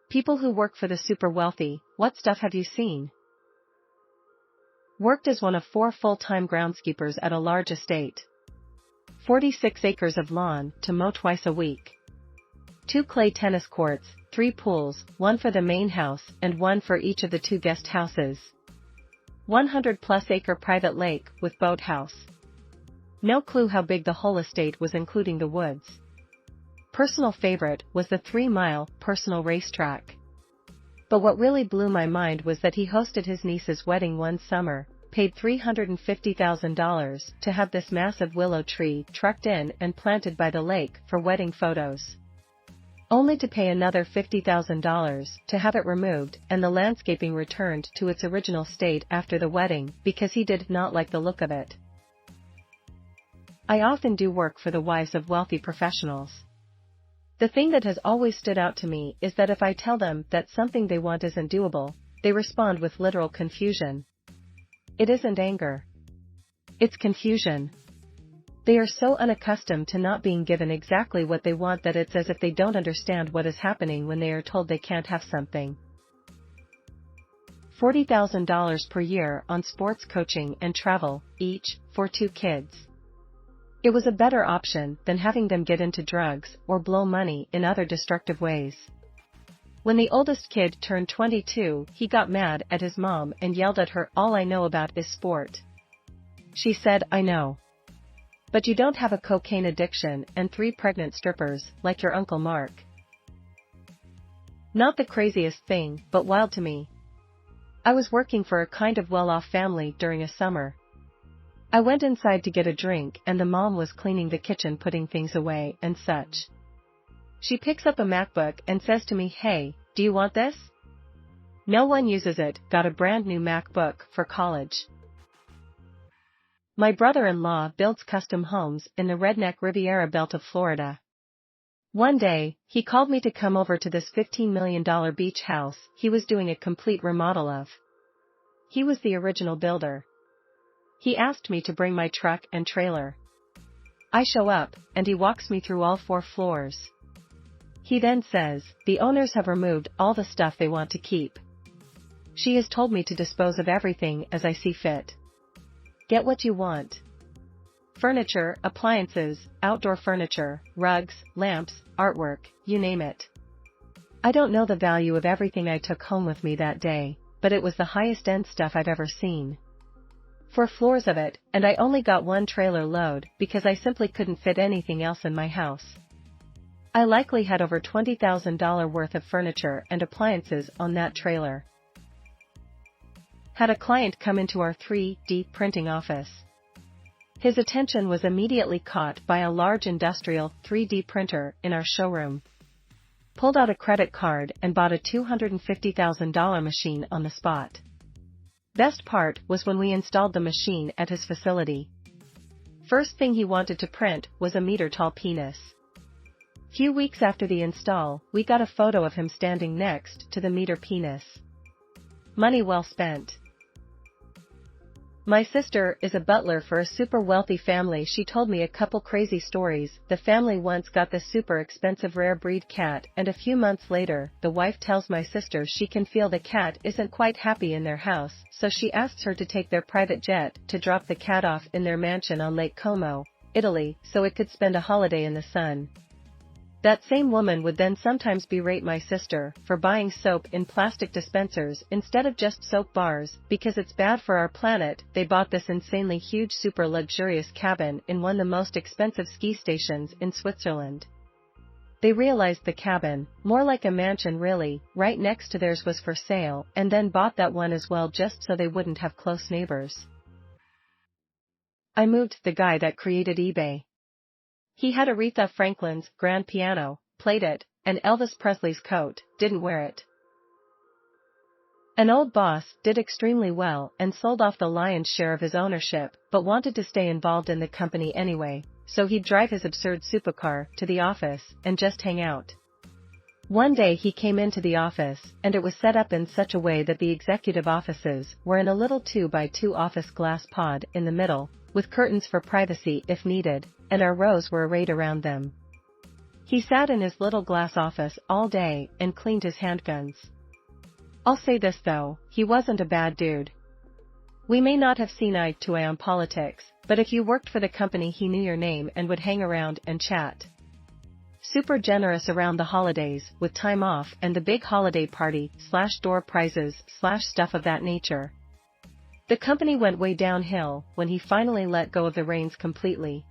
People who work for the super wealthy, what stuff have you seen? Worked as one of 4 full-time groundskeepers at a large estate. 46 acres of lawn to mow twice a week. 2 clay tennis courts, 3 pools, 1 for the main house and 1 for each of the 2 guest houses. 100+ acre private lake with boathouse. No clue how big the whole estate was including the woods. Personal favorite was the 3-mile personal racetrack. But what really blew my mind was that he hosted his niece's wedding one summer, paid $350,000 to have this massive willow tree trucked in and planted by the lake for wedding photos. Only to pay another $50,000 to have it removed and the landscaping returned to its original state after the wedding because he did not like the look of it. I often do work for the wives of wealthy professionals. The thing that has always stood out to me is that if I tell them that something they want isn't doable, they respond with literal confusion. It isn't anger. It's confusion. They are so unaccustomed to not being given exactly what they want that it's as if they don't understand what is happening when they are told they can't have something. $40,000 per year on sports coaching and travel, each, for 2 kids. It was a better option than having them get into drugs or blow money in other destructive ways. When the oldest kid turned 22, he got mad at his mom and yelled at her, "All I know about is sport." She said, "I know. But you don't have a cocaine addiction and 3 pregnant strippers, like your Uncle Mark." Not the craziest thing, but wild to me. I was working for a kind of well-off family during a summer. I went inside to get a drink and the mom was cleaning the kitchen, putting things away and such. She picks up a MacBook and says to me, "Hey, do you want this?" No one uses it, got a brand new MacBook for college. My brother-in-law builds custom homes in the redneck Riviera belt of Florida. One day, he called me to come over to this $15 million beach house he was doing a complete remodel of. He was the original builder. He asked me to bring my truck and trailer. I show up, and he walks me through all 4 floors. He then says, "The owners have removed all the stuff they want to keep. She has told me to dispose of everything as I see fit. Get what you want. Furniture, appliances, outdoor furniture, rugs, lamps, artwork, you name it." I don't know the value of everything I took home with me that day, but it was the highest end stuff I've ever seen. 4 floors of it, and I only got 1 trailer load because I simply couldn't fit anything else in my house. I likely had over $20,000 worth of furniture and appliances on that trailer. Had a client come into our 3D printing office. His attention was immediately caught by a large industrial 3D printer in our showroom. Pulled out a credit card and bought a $250,000 machine on the spot. Best part was when we installed the machine at his facility. First thing he wanted to print was a meter-tall penis. Few weeks after the install, we got a photo of him standing next to the meter penis. Money well spent. My sister is a butler for a super wealthy family. She told me a couple crazy stories. The family once got this super expensive rare breed cat, and a few months later, the wife tells my sister she can feel the cat isn't quite happy in their house, so she asks her to take their private jet to drop the cat off in their mansion on Lake Como, Italy, so it could spend a holiday in the sun. That same woman would then sometimes berate my sister for buying soap in plastic dispensers instead of just soap bars because it's bad for our planet. They bought this insanely huge super luxurious cabin in one of the most expensive ski stations in Switzerland. They realized the cabin, more like a mansion really, right next to theirs was for sale, and then bought that one as well just so they wouldn't have close neighbors. I moved the guy that created eBay. He had Aretha Franklin's grand piano, played it, and Elvis Presley's coat, didn't wear it. An old boss did extremely well and sold off the lion's share of his ownership, but wanted to stay involved in the company anyway, so he'd drive his absurd supercar to the office and just hang out. One day he came into the office, and it was set up in such a way that the executive offices were in a little 2x2 office glass pod in the middle, with curtains for privacy if needed, and our rows were arrayed around them. He sat in his little glass office all day and cleaned his handguns. I'll say this though, he wasn't a bad dude. We may not have seen eye to eye on politics, but if you worked for the company he knew your name and would hang around and chat. Super generous around the holidays, with time off and the big holiday party / door prizes / stuff of that nature. The company went way downhill when he finally let go of the reins completely.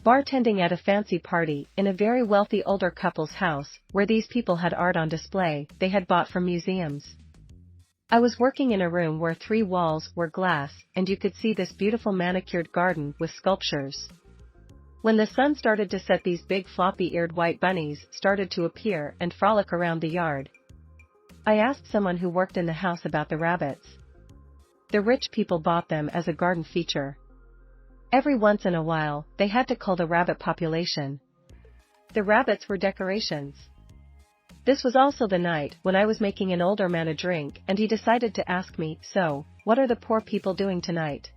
Bartending at a fancy party in a very wealthy older couple's house, where these people had art on display they had bought from museums. I was working in a room where 3 walls were glass, and you could see this beautiful manicured garden with sculptures. When the sun started to set, these big floppy-eared white bunnies started to appear and frolic around the yard. I asked someone who worked in the house about the rabbits. The rich people bought them as a garden feature. Every once in a while, they had to cull the rabbit population. The rabbits were decorations. This was also the night when I was making an older man a drink and he decided to ask me, "So, what are the poor people doing tonight?"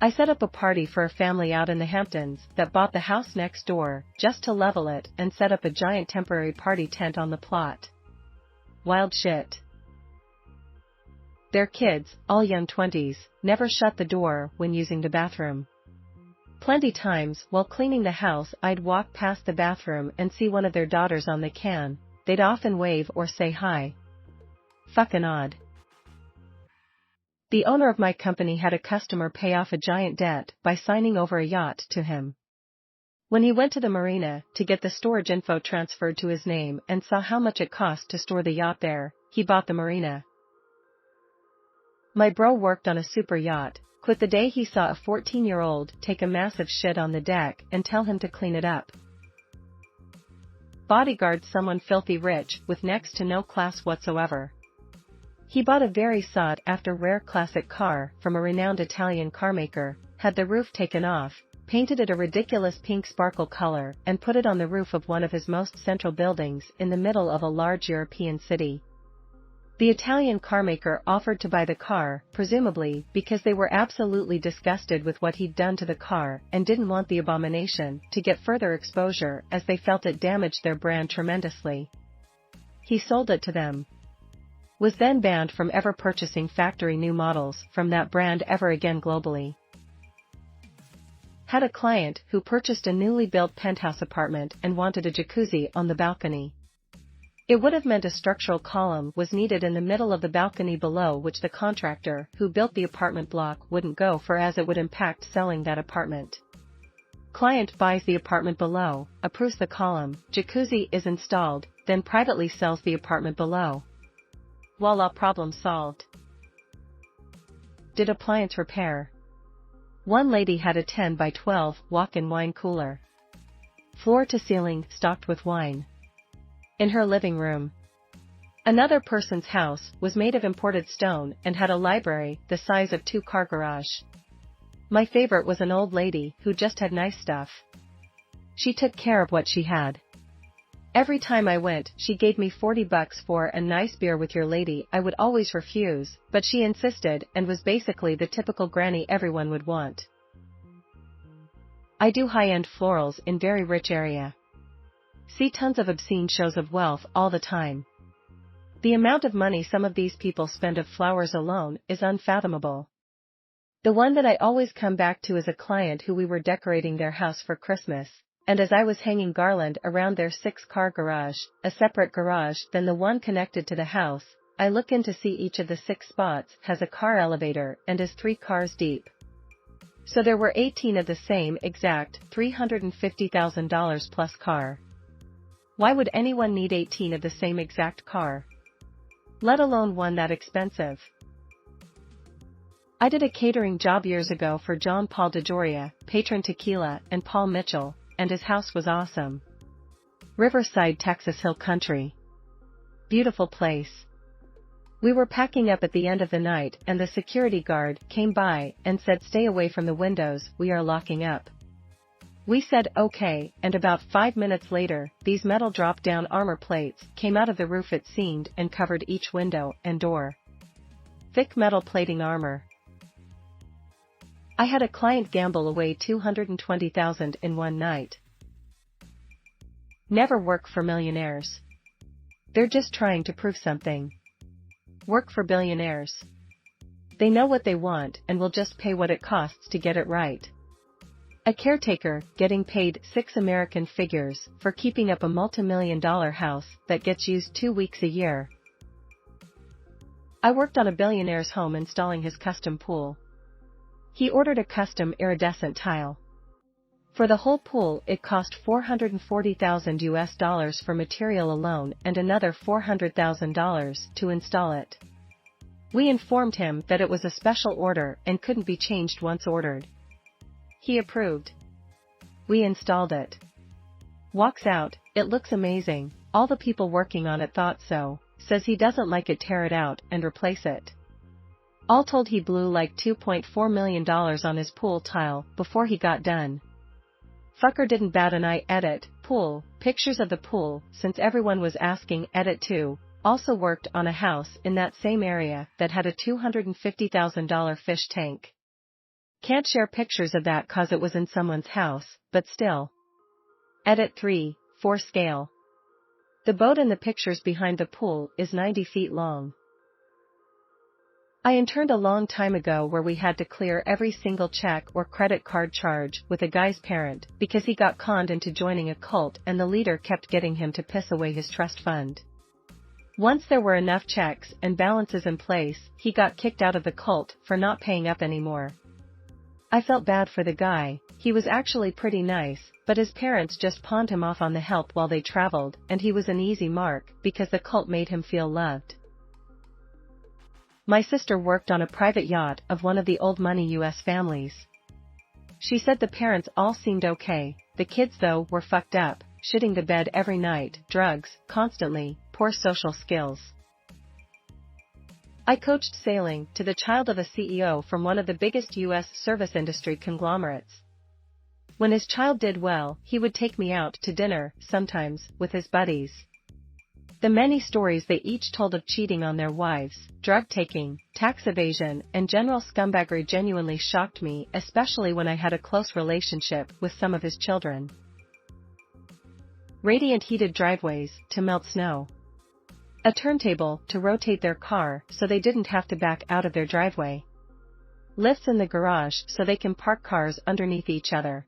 I set up a party for a family out in the Hamptons that bought the house next door, just to level it and set up a giant temporary party tent on the plot. Wild shit. Their kids, all young 20s, never shut the door when using the bathroom. Plenty times while cleaning the house I'd walk past the bathroom and see one of their daughters on the can, they'd often wave or say hi. Fucking odd. The owner of my company had a customer pay off a giant debt by signing over a yacht to him. When he went to the marina to get the storage info transferred to his name and saw how much it cost to store the yacht there, he bought the marina. My bro worked on a super yacht, quit the day he saw a 14-year-old take a massive shit on the deck and tell him to clean it up. Bodyguard someone filthy rich with next to no class whatsoever. He bought a very sought-after rare classic car from a renowned Italian carmaker, had the roof taken off, painted it a ridiculous pink sparkle color and put it on the roof of one of his most central buildings in the middle of a large European city. The Italian carmaker offered to buy the car, presumably because they were absolutely disgusted with what he'd done to the car and didn't want the abomination to get further exposure as they felt it damaged their brand tremendously. He sold it to them. Was then banned from ever purchasing factory new models from that brand ever again globally. Had a client who purchased a newly built penthouse apartment and wanted a jacuzzi on the balcony. It would have meant a structural column was needed in the middle of the balcony below, which the contractor who built the apartment block wouldn't go for as it would impact selling that apartment. Client buys the apartment below, approves the column, jacuzzi is installed, then privately sells the apartment below. Voila, problem solved. Did appliance repair. One lady had a 10 by 12 walk-in wine cooler. Floor to ceiling, stocked with wine. In her living room. Another person's house was made of imported stone and had a library the size of 2-car garage. My favorite was an old lady who just had nice stuff. She took care of what she had. Every time I went, she gave me $40 for a nice beer with your lady. I would always refuse, but she insisted and was basically the typical granny everyone would want. I do high-end florals in very rich area. See tons of obscene shows of wealth all the time. The amount of money some of these people spend of flowers alone is unfathomable. The one that I always come back to is a client who we were decorating their house for Christmas. And as I was hanging garland around their 6-car garage, a separate garage than the one connected to the house, I look in to see each of the 6 spots has a car elevator and is 3 cars deep. So there were 18 of the same exact $350,000 plus car. Why would anyone need 18 of the same exact car? Let alone one that expensive. I did a catering job years ago for John Paul DeJoria, Patron Tequila, and Paul Mitchell. And his house was awesome. Riverside, Texas Hill Country. Beautiful place. We were packing up at the end of the night and the security guard came by and said, "Stay away from the windows, we are locking up." We said okay, and about 5 minutes later, these metal drop-down armor plates came out of the roof. It seemed and covered each window and door. Thick metal plating armor. I had a client gamble away $220,000 in one night. Never work for millionaires. They're just trying to prove something. Work for billionaires. They know what they want and will just pay what it costs to get it right. A caretaker getting paid $6 for keeping up a multi-million-dollar house that gets used 2 weeks a year. I worked on a billionaire's home installing his custom pool. He ordered a custom iridescent tile. For the whole pool, it cost $440,000 for material alone and another $400,000 to install it. We informed him that it was a special order and couldn't be changed once ordered. He approved. We installed it. Walks out, it looks amazing, all the people working on it thought so, says he doesn't like it, tear it out and replace it. All told he blew like $2.4 million on his pool tile before he got done. Fucker didn't bat an eye. Edit, pool, pictures of the pool, since everyone was asking. Edit 2, also worked on a house in that same area that had a $250,000 fish tank. Can't share pictures of that cause it was in someone's house, but still. Edit 3, 4 scale. The boat in the pictures behind the pool is 90 feet long. I interned a long time ago where we had to clear every single check or credit card charge with a guy's parent because he got conned into joining a cult and the leader kept getting him to piss away his trust fund. Once there were enough checks and balances in place, he got kicked out of the cult for not paying up anymore. I felt bad for the guy. He was actually pretty nice, but his parents just pawned him off on the help while they traveled, and he was an easy mark because the cult made him feel loved. My sister worked on a private yacht of one of the old money US families. She said the parents all seemed okay, the kids though were fucked up, shitting the bed every night, drugs, constantly, poor social skills. I coached sailing to the child of a CEO from one of the biggest US service industry conglomerates. When his child did well, he would take me out to dinner, sometimes, with his buddies. The many stories they each told of cheating on their wives, drug-taking, tax evasion, and general scumbaggery genuinely shocked me, especially when I had a close relationship with some of his children. Radiant heated driveways to melt snow. A turntable to rotate their car so they didn't have to back out of their driveway. Lifts in the garage so they can park cars underneath each other.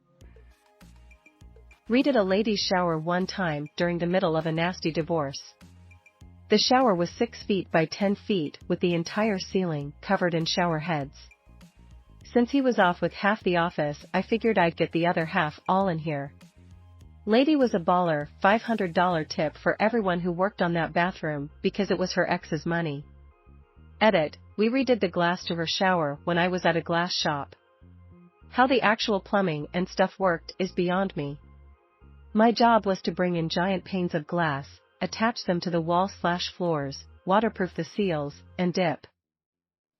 Redid a lady's shower one time during the middle of a nasty divorce. The shower was 6 feet by 10 feet with the entire ceiling covered in shower heads. Since he was off with half the office, I figured I'd get the other half all in here. Lady was a baller, $500 tip for everyone who worked on that bathroom because it was her ex's money. Edit, we redid the glass to her shower when I was at a glass shop. How the actual plumbing and stuff worked is beyond me. My job was to bring in giant panes of glass, attach them to the wall/floors, waterproof the seals, and dip.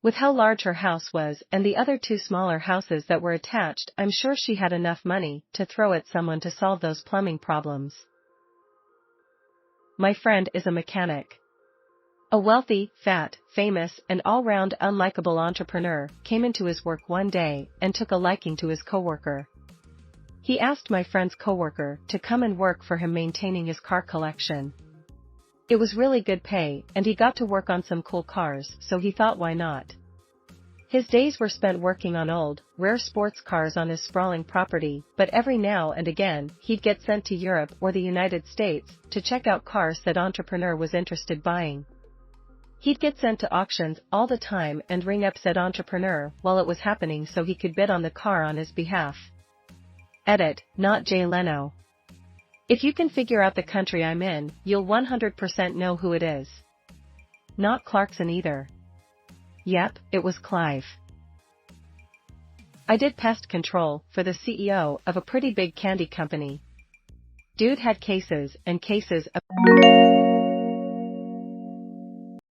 With how large her house was and the other 2 smaller houses that were attached, I'm sure she had enough money to throw at someone to solve those plumbing problems. My friend is a mechanic. A wealthy, fat, famous, and all-round unlikable entrepreneur came into his work one day and took a liking to his coworker. He asked my friend's coworker to come and work for him maintaining his car collection. It was really good pay, and he got to work on some cool cars, so he thought why not. His days were spent working on old, rare sports cars on his sprawling property, but every now and again, he'd get sent to Europe or the United States to check out cars that entrepreneur was interested buying. He'd get sent to auctions all the time and ring up said entrepreneur while it was happening so he could bid on the car on his behalf. Edit, not Jay Leno. If you can figure out the country I'm in, you'll 100% know who it is. Not Clarkson either. Yep, it was Clive. I did pest control for the CEO of a pretty big candy company. Dude had cases and cases of